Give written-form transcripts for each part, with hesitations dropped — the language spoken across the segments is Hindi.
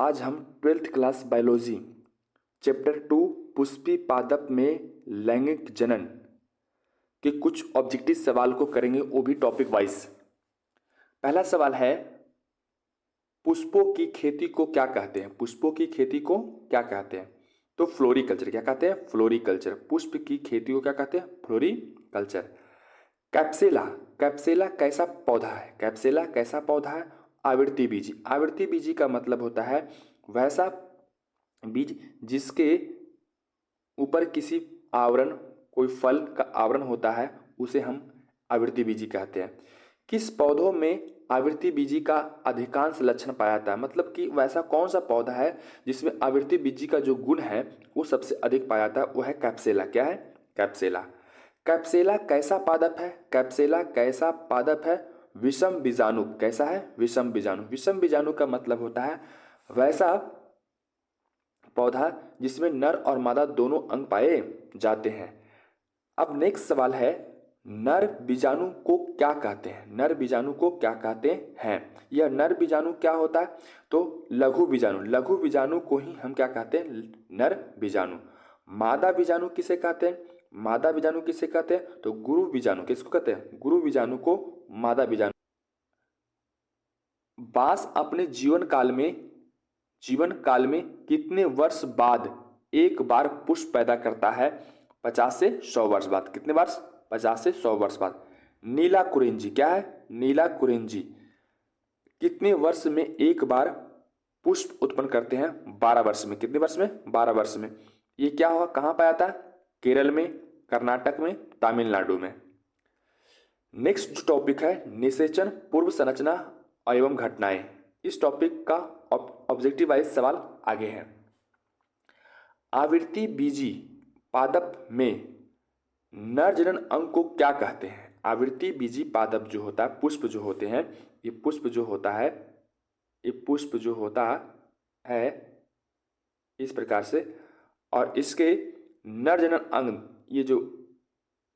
आज हम 12th class biology chapter 2 Pushpi पादप में लैंगिक जनन के कुछ ऑब्जेक्टिव सवाल को करेंगे, वो भी टॉपिक वाइज। पहला सवाल है, पुष्पों की खेती को क्या कहते हैं? पुष्पों की खेती को क्या कहते हैं? तो फ्लोरिकल्चर। क्या कहते हैं? फ्लोरिकल्चर। पुष्प की खेती को क्या कहते हैं? फ्लोरिकल्चर। कैप्सेला। कैप्सेला कैसा पौधा है? कैप्सेला कैसा पौधा है? आवृत्ति बीजी। आवृत्ति बीजी का मतलब होता है वैसा बीज जिसके ऊपर किसी आवरण, कोई फल का आवरण होता है, उसे हम आवृत्ति बीजी कहते हैं। किस पौधों में आवृत्ति बीजी का अधिकांश लक्षण पाया जाता है? मतलब कि वैसा कौन सा पौधा है जिसमें आवृत्ति बीजी का जो गुण है वो सबसे अधिक पाया जाता है, वो है कैप्सेला। क्या है? कैप्सेला। कैप्सेला कैसा पादप है? कैप्सेला कैसा पादप है? विषम बीजाणु। कैसा है? विषम बीजाणु। विषम बीजाणु का मतलब होता है वैसा पौधा जिसमें नर और मादा दोनों अंग पाए जाते हैं। अब नेक्स्ट सवाल है, नर बीजाणु को क्या कहते हैं? नर बीजाणु को क्या कहते हैं? यह नर बीजाणु क्या होता है? तो लघु बीजाणु। लघु बीजाणु को ही हम क्या कहते हैं? नर बीजाणु। मादा बीजाणु किसे कहते हैं? मादा बीजाणु किसे कहते हैं? तो गुरु बीजाणु। किसको कहते हैं? गुरु बीजाणु को मादा बीजाणु। बांस अपने जीवन काल में कितने वर्ष बाद एक बार पुष्प पैदा करता है? 50 से 100 वर्ष बाद। कितने वर्ष? 50 से 100 वर्ष बाद। नीला कुरिंजी। क्या है? नीला कुरिंजी कितने वर्ष में एक बार पुष्प उत्पन्न करते हैं? 12 वर्ष में। कितने वर्ष में? 12 वर्ष में। ये क्या हुआ, कहाँ पाया जाता है? केरल में, कर्नाटक में, तमिलनाडु में। नेक्स्ट जो टॉपिक है, निषेचन पूर्व संरचना एवं घटनाएं। इस टॉपिक का ऑब्जेक्टिव वाइज सवाल आगे है। आवृत्ति बीजी पादप में नर जनन अंग को क्या कहते हैं? आवृत्ति बीजी पादप जो होता है, पुष्प जो होते हैं, ये पुष्प जो होता है, ये पुष्प जो होता है इस प्रकार से, और इसके नर जनन अंग, ये जो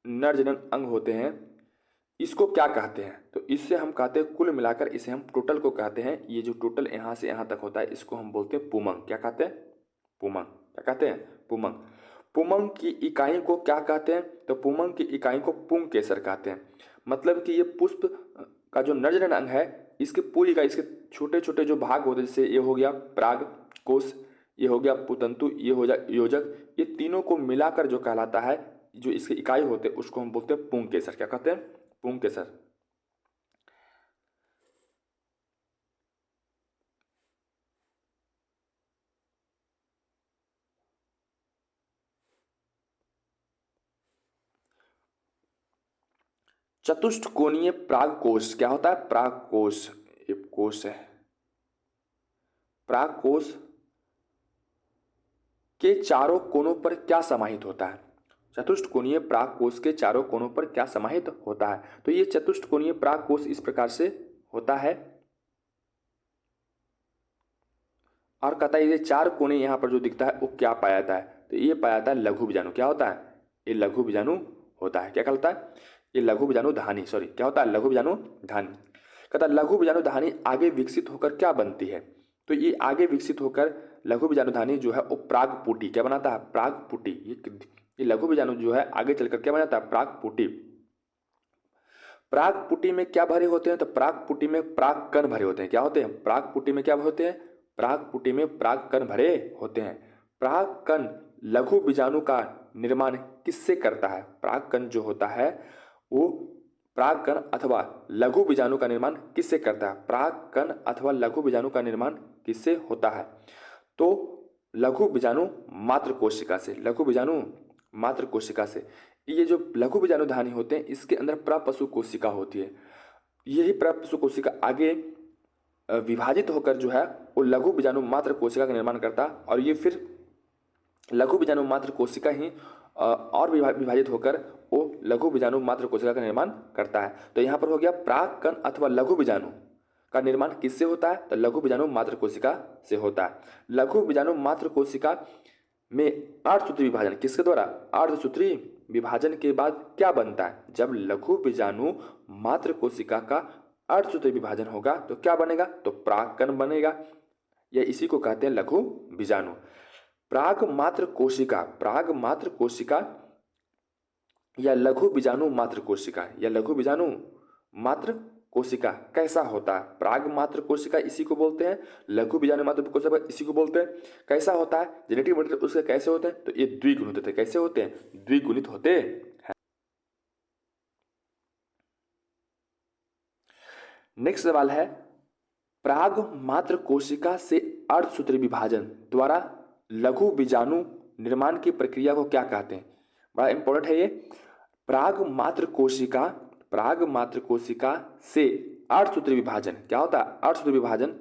नर जनन अंग होते हैं, इसको क्या कहते हैं? तो इससे हम कहते हैं, कुल मिलाकर इसे हम टोटल को कहते हैं। ये जो टोटल यहाँ से यहाँ तक होता है, इसको हम बोलते हैं पुमंग। क्या कहते हैं? पुमंग। क्या कहते हैं? पुमंग। पुमंग की इकाई को क्या कहते हैं? तो पुमंग की इकाई को पुंकेसर कहते हैं। मतलब कि ये पुष्प का जो नर जनन अंग है, इसके पूरी इकाई, इसके छोटे छोटे जो भाग होते हैं, जैसे ये हो गया पराग कोश, ये हो गया पुतंतु, ये हो गया योजक, ये तीनों को मिलाकर जो कहलाता है, जो इसकी इकाई होते हैं, उसको हम बोलते हैं पुंकेसर। क्या कहते हैं? पुंकेसर। चतुष्कोणीय परागकोश क्या होता है? परागकोश, ये कोश है। परागकोश के चारों कोनों पर क्या समाहित होता है? चतुष्कोणीय परागकोश के चारों कोनों पर क्या समाहित होता है? तो ये चतुष्कोणीय परागकोश इस प्रकार से होता है, और कहता है ये चार कोने यहाँ पर जो दिखता है वो क्या पाया जाता है? तो ये पाया जाता है लघु बीजाणु। क्या होता है? ये लघु बीजाणु होता है। क्या कहता है? ये लघु बीजाणु धानी, सॉरी, क्या होता है? लघु बीजाणु धानी। कहता है लघु बीजाणु धानी आगे विकसित होकर क्या बनती है? तो ये आगे विकसित होकर लघु बीजाणु धानी जो है वो प्रागपुटी क्या बनाता है? प्रागपुटी। ये लघु बीजाणु जो है आगे चलकर क्या बनाता है? प्रागपुटी। प्रागपुटी में क्या भरे होते हैं? तो प्रागपुटी में परागकण भरे होते हैं। क्या होते हैं? प्रागपुटी में क्या होते हैं? परागपुटी में परागकण भरे होते हैं। परागकण लघु बीजाणु का निर्माण किससे करता है? परागकण जो होता है वो परागकण अथवा लघु बीजाणु का निर्माण किससे करता है? परागकण अथवा लघु बीजाणु का निर्माण किससे होता है? तो लघु बीजाणु मात्र कोशिका से। लघु बीजाणु मात्र कोशिका से। ये जो लघु बीजाणु धानी होते हैं, इसके अंदर प्रपशु कोशिका होती है। यही प्रपशु कोशिका आगे विभाजित होकर जो है वो लघु बीजाणु मात्र कोशिका का निर्माण करता, और ये फिर लघु बीजाणु मात्र कोशिका ही और विभाजित होकर वो लघु बीजाणु मात्र कोशिका का निर्माण करता है। तो यहाँ पर हो गया परागकण अथवा लघु बीजाणु का निर्माण किससे होता है? तो लघु बीजाणु मात्र कोशिका से होता है। लघु बीजाणु मात्र कोशिका में अर्धसूत्री विभाजन किसके द्वारा? अर्धसूत्री विभाजन के बाद क्या बनता है? जब लघु बीजाणु मात्र कोशिका का अर्धसूत्री विभाजन होगा तो क्या बनेगा? तो परागकण बनेगा। या इसी को कहते हैं लघु बीजाणु। प्राग मात्र कोशिका या लघु बीजाणु मात्र कोशिका या लघु बीजाणु मात्र कोशिका कैसा होता है? प्राग मात्र कोशिका इसी को बोलते हैं, लघु बीजाणु मात्र कोशिका इसी को बोलते हैं। कैसा होता है? जेनेटिक मटेरियल उसके कैसे होते हैं? तो ये द्विगुणित होते हैं। कैसे होते हैं? द्विगुणित होते हैं। नेक्स्ट सवाल है, प्राग मात्र कोशिका से अर्धसूत्री विभाजन द्वारा लघु बीजाणु निर्माण की प्रक्रिया को क्या कहते हैं? बड़ा इंपॉर्टेंट है ये। प्राग मात्र कोशिका से अर्धसूत्री विभाजन क्या होता है? अर्धसूत्री विभाजन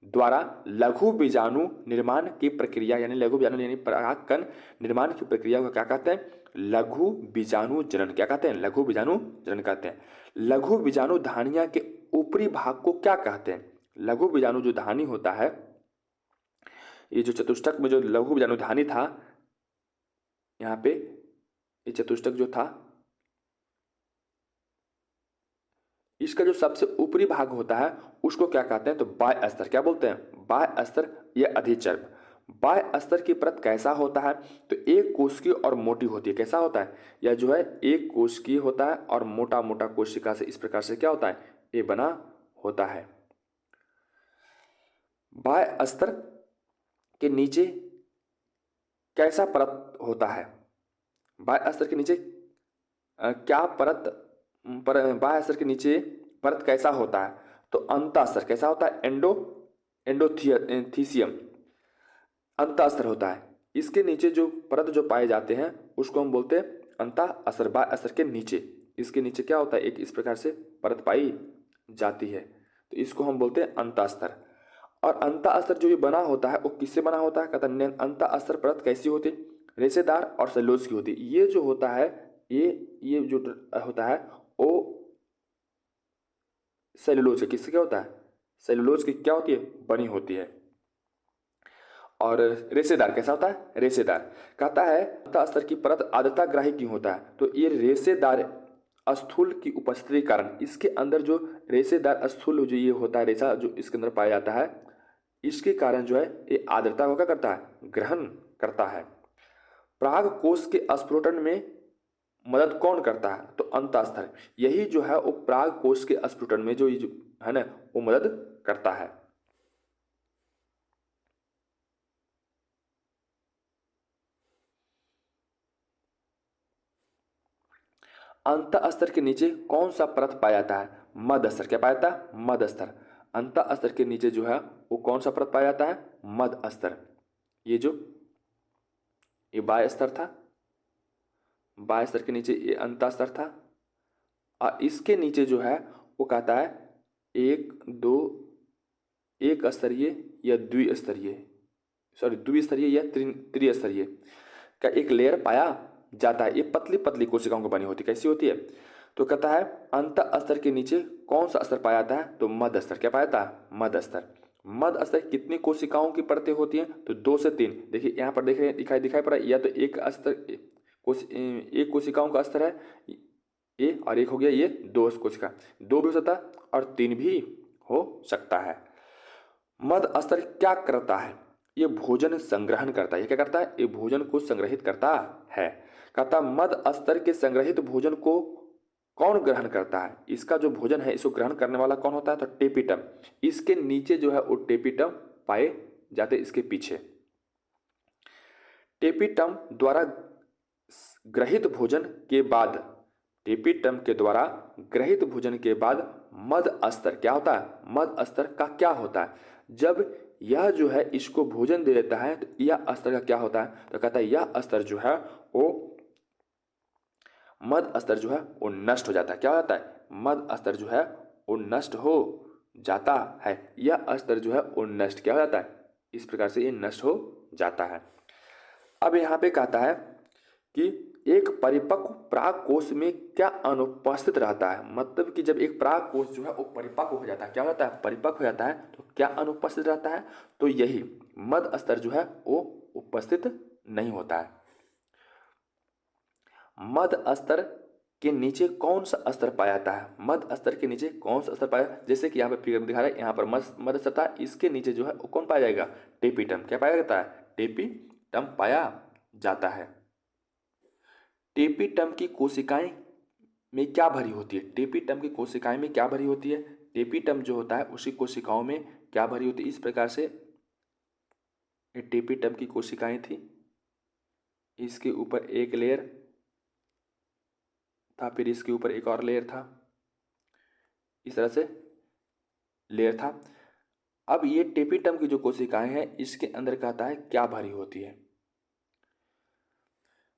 द्वारा लघु बीजाणु निर्माण की प्रक्रिया यानी लघु बीजाणु यानी परागकण निर्माण की प्रक्रिया को क्या कहते हैं? लघु बीजाणु जनन। क्या कहते हैं? लघु बीजाणु जनन कहते हैं। लघु बीजाणु धानिया के ऊपरी भाग को क्या कहते हैं? लघु बीजाणु जो धानी होता है, ये जो चतुष्टक में जो लघु बीजाणु धानी था, यहाँ पे ये चतुष्टक जो था, इसका जो सबसे ऊपरी भाग होता है उसको क्या कहते हैं? तो बाह्य अस्तर। क्या बोलते हैं? बाह्य अस्तर या अधिचर्म। बाह्य अस्तर की परत कैसा होता है? तो एक कोशिकीय और मोटी होती है। कैसा होता है? यह जो है एक कोशिकीय होता है और मोटा मोटा कोशिका से इस प्रकार से क्या होता है? ये बना होता है। बाह्य अस्तर के नीचे कैसा परत होता है? बाह्य अस्तर के नीचे क्या परत बाह्य अस्तर के नीचे परत कैसा होता है? तो अंतःस्तर। कैसा होता है? एंडोथीसियम अंतःस्तर होता है। इसके नीचे जो परत जो पाए जाते हैं उसको हम बोलते हैं अंतःस्तर। बाह्य अस्तर के नीचे, इसके नीचे क्या होता है? एक इस प्रकार से परत पाई जाती है, तो इसको हम बोलते हैं अंतःस्तर। और अंतःस्तर जो ये बना होता है वो किससे बना होता है? कहता है अंतःस्तर परत कैसी होती है? रेशेदार और सेलुलोज की होती है। ये जो होता है ये जो होता है वो सेलुलोज के किससे क्या होता है? सेलुलोज की क्या होती है? बनी होती है। और रेशेदार कैसा होता है? रेशेदार। कहता है अंतःस्तर की परत आर्द्रताग्राही क्यों होता है? तो ये रेशेदार स्थूल की उपस्थिति के कारण, इसके अंदर जो रेशेदार स्थूल जो ये होता है, रेशा जो इसके अंदर पाया जाता है, इसके कारण जो है ये आर्द्रता को क्या करता है? ग्रहण करता है। प्राग कोश के स्फुटन में मदद कौन करता है? तो अंतःस्तर। यही जो है वो प्राग कोश के स्फुटन में जो है ना वो मदद करता है। अंतःस्तर के नीचे कौन सा परत पाया जाता है? मध्य अस्तर। क्या पाया जाता है? मध्य अस्तर। अंतःस्तर के नीचे जो है वो कौन सा परत पाया जाता है? मध्य अस्तर। ये बाह्य स्तर था, बाह्य स्तर के नीचे ये अंतःस्तर था, और इसके नीचे जो है वो कहता है एक स्तरीय या द्विस्तरीय या त्रिस्तरीय का एक लेयर पाया जाता है। ये पतली पतली कोशिकाओं की बनी होती है। कैसी होती है? तो कहता है अंतःस्तर के नीचे कौन सा स्तर पाया जाता है? तो मध्य अस्तर। क्या पाया जाता है? मध्य अस्तर। मध्य अस्तर कितनी कोशिकाओं की परतें होती हैं? तो 2 से 3। देखिए यहाँ पर देख दिखाई पड़ा, या तो एक कोशिकाओं का स्तर है ये, और एक हो गया ये 2 कोशिका। 2 भी हो सकता है और 3 भी हो सकता है। मध्य अस्तर क्या करता है? ये भोजन संग्रहण करता है। ये क्या करता है? ये भोजन को संग्रहित करता है। कहता मध्य स्तर के संग्रहित भोजन को कौन ग्रहण करता है? इसका जो भोजन है इसको ग्रहण करने वाला कौन होता है? तो टेपिटम। इसके नीचे जो है वो टेपिटम पाए जाते, इसके पीछे। टेपिटम द्वारा ग्रहित भोजन के बाद, टेपिटम के द्वारा ग्रहित भोजन के बाद मध्य स्तर क्या होता है? मध्य स्तर का क्या होता है? जब यह जो है इसको भोजन दे देता है तो यह स्तर का क्या होता है? तो कहता है यह स्तर जो है वो मध्य स्तर जो है वो नष्ट हो जाता है। क्या हो जाता है? मध्य स्तर जो है वो नष्ट हो जाता है। यह स्तर जो है वो नष्ट क्या हो जाता है? इस प्रकार से ये नष्ट हो जाता है। अब यहाँ पे कहता है कि एक परिपक्व प्राग कोश में क्या अनुपस्थित रहता है? मतलब कि जब एक प्राग कोश जो है वो परिपक्व हो जाता है, क्या होता है? परिपक्व हो जाता है, तो क्या अनुपस्थित रहता है? तो यही मध्य स्तर जो है वो उपस्थित नहीं होता है। मध्य स्तर के नीचे कौन सा स्तर पाया जाता है? मध्य स्तर के नीचे कौन सा स्तर पाया? जैसे कि यहाँ पे फिगर में दिखा रहा है, यहाँ पर मध्य स्तर था, इसके नीचे जो है वो कौन पाया जाएगा? टेपिटम। क्या पाया जाता है? टेपिटम पाया जाता है। टेपिटम की कोशिकाएं में क्या भरी होती है? टेपिटम की कोशिकाएं में क्या भरी होती है? टेपिटम जो होता है उसी कोशिकाओं में क्या भरी होती है? इस प्रकार से ये टेपिटम की कोशिकाएं थी, इसके ऊपर एक लेयर था, फिर इसके ऊपर एक और लेयर था, इस तरह से लेयर था। अब ये टेपिटम की जो कोशिकाएं हैं इसके अंदर कहता है क्या भरी होती है?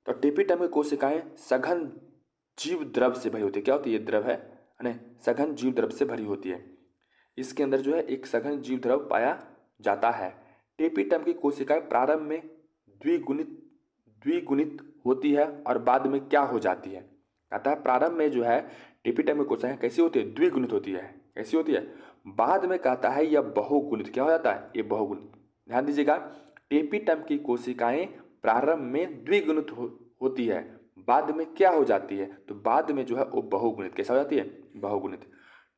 तो टेपिटम की कोशिकाएं सघन जीव द्रव से भरी होती है। क्या होती है? ये द्रव है ना, सघन जीव द्रव से भरी होती है। इसके अंदर जो है एक सघन जीव द्रव पाया जाता है। टेपिटम की कोशिकाएं प्रारंभ में द्विगुणित होती है और बाद में क्या हो जाती है? कहता है प्रारंभ में जो है टेपिटम की कोशिकाएं कैसी होती है? द्विगुणित होती है। कैसी होती है? बाद में कहता है यह बहुगुणित। क्या हो जाता है? ये बहुगुणित। ध्यान दीजिएगा, टेपिटम की कोशिकाएं प्रारंभ में द्विगुणित होती है, बाद में क्या हो जाती है? तो बाद में जो है वो बहुगुणित। कैसा हो जाती है? बहुगुणित।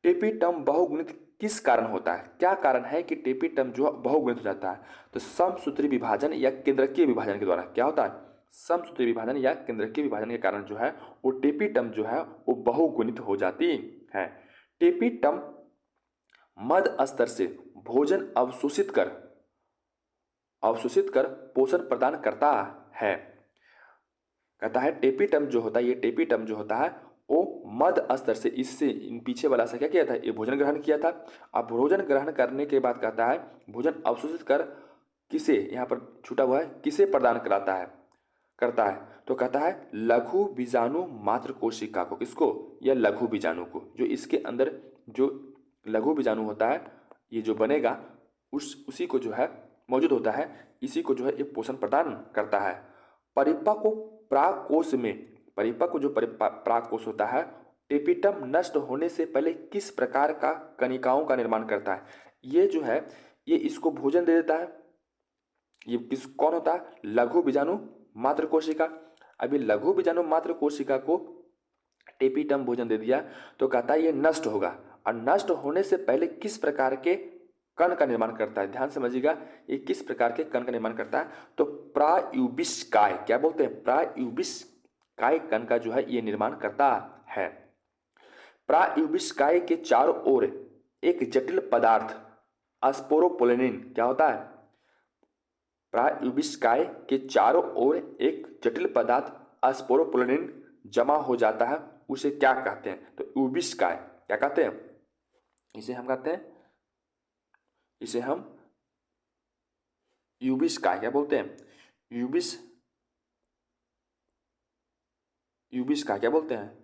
टेपिटम बहुगुणित किस कारण होता है? क्या कारण है कि टेपिटम जो है बहुगुणित हो जाता है? तो समसूत्री विभाजन या केंद्रकीय विभाजन के द्वारा। क्या होता है? समसूत्री विभाजन या केंद्रकीय विभाजन के कारण जो है वो टेपिटम जो है वो बहुगुणित हो जाती है। टेपिटम मध्य स्तर से भोजन अवशोषित कर पोषण प्रदान करता है। कहता है टेपिटम जो होता है, ये टेपिटम जो होता है वो मध्य स्तर से, इससे पीछे वाला सा क्या किया था? ये भोजन ग्रहण किया था। अब भोजन ग्रहण करने के बाद कहता है भोजन अवशोषित कर किसे, यहाँ पर छूटा हुआ है, किसे प्रदान करता है? तो कहता है लघु बीजाणु मात्र कोशिका को। किसको? यह लघु बीजाणु को। जो इसके अंदर जो लघु बीजाणु होता है ये जो बनेगा उसी को जो है मौजूद होता है, इसी को जो है ये पोषण प्रदान करता है। परिपक्व प्राकोष में, परिपक्व जो प्राकोष होता है, टेपिटम नष्ट होने से पहले किस प्रकार का कणिकाओं का निर्माण करता है? ये जो है ये इसको भोजन दे देता है। ये कौन होता है? लघु बीजाणु मात्र कोशिका। अभी लघु बीजाणु मात्र कोशिका को टेपिटम भोजन दे दिया तो कहता है ये नष्ट होगा, और नष्ट होने से पहले किस प्रकार के कण का निर्माण करता है? ध्यान समझिएगा, ये किस प्रकार के कण का निर्माण करता है? तो प्रायूबिस्काय। क्या बोलते हैं? प्रायूबिस्काय कण का जो है ये निर्माण करता है। प्रायूबिस्काय के चारों ओर एक जटिल पदार्थ स्पोरोपोलेनिन। क्या होता है? प्रायूबिस्काय के चारों ओर एक जटिल पदार्थ स्पोरोपोलेनिन जमा हो जाता है, उसे क्या कहते हैं? तो यूबिस्काय। क्या कहते हैं? इसे हम कहते हैं, इसे हम यूबिस्काय क्या बोलते हैं? यूबिस्काय क्या बोलते हैं?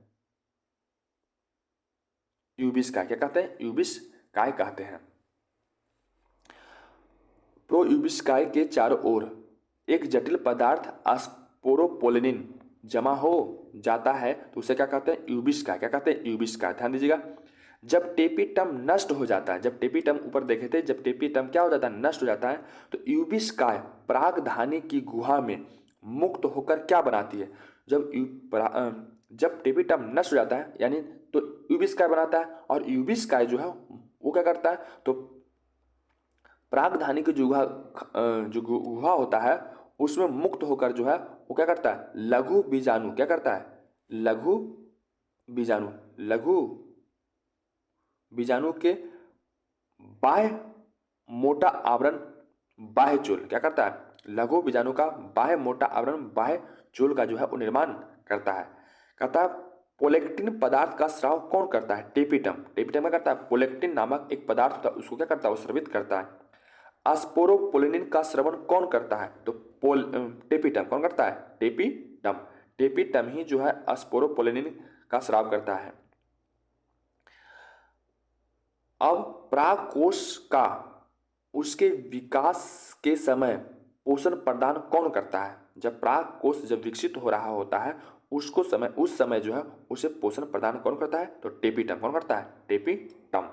यूबिस्काय क्या कहते हैं? यूबिस्काय कहते हैं। प्रोयूबिस्काय के चारों ओर एक जटिल पदार्थ स्पोरोपोलेनिन जमा हो जाता है तो उसे क्या कहते हैं? यूबिस्काय। क्या कहते हैं? यूबिस्काय। ध्यान दीजिएगा, जब टेपिटम नष्ट हो जाता है, जब टेपिटम ऊपर देखे थे, जब टेपिटम क्या हो जाता है? नष्ट हो जाता है, तो यूबिस्काय परागधानी की गुहा में मुक्त होकर क्या बनाती है? जब टेपिटम नष्ट हो जाता है यानी तो यूबिस्काय बनाता है, और यूबिस्काय जो है वो क्या करता है? तो परागधानी की जो गुहा होता है उसमें मुक्त होकर जो है वो क्या करता है? लघु बीजाणु। क्या करता है? लघु बीजाणु के बाह्य मोटा आवरण बाह्य चोल। क्या करता है? लघु बीजाणु का बाह्य मोटा आवरण बाह्य चोल का जो है वो निर्माण करता है। कहता है पोलेक्टिन पदार्थ का स्राव कौन करता है? टेपिटम। टेपिटम क्या करता है? पोलेक्टिन नामक एक पदार्थ होता है उसको क्या करता है? वो स्रवित करता है। स्पोरोपोलेनिन का श्रवण कौन करता है? तो टेपिटम। कौन करता है? टेपिटम। टेपिटम ही जो है स्पोरोपोलेनिन का स्राव करता है। अब प्राकोष का उसके विकास के समय पोषण प्रदान कौन करता है? जब प्राकोष जब विकसित हो रहा होता है उस समय जो है उसे पोषण प्रदान कौन करता है? तो टेपिटम। कौन करता है? टेपिटम।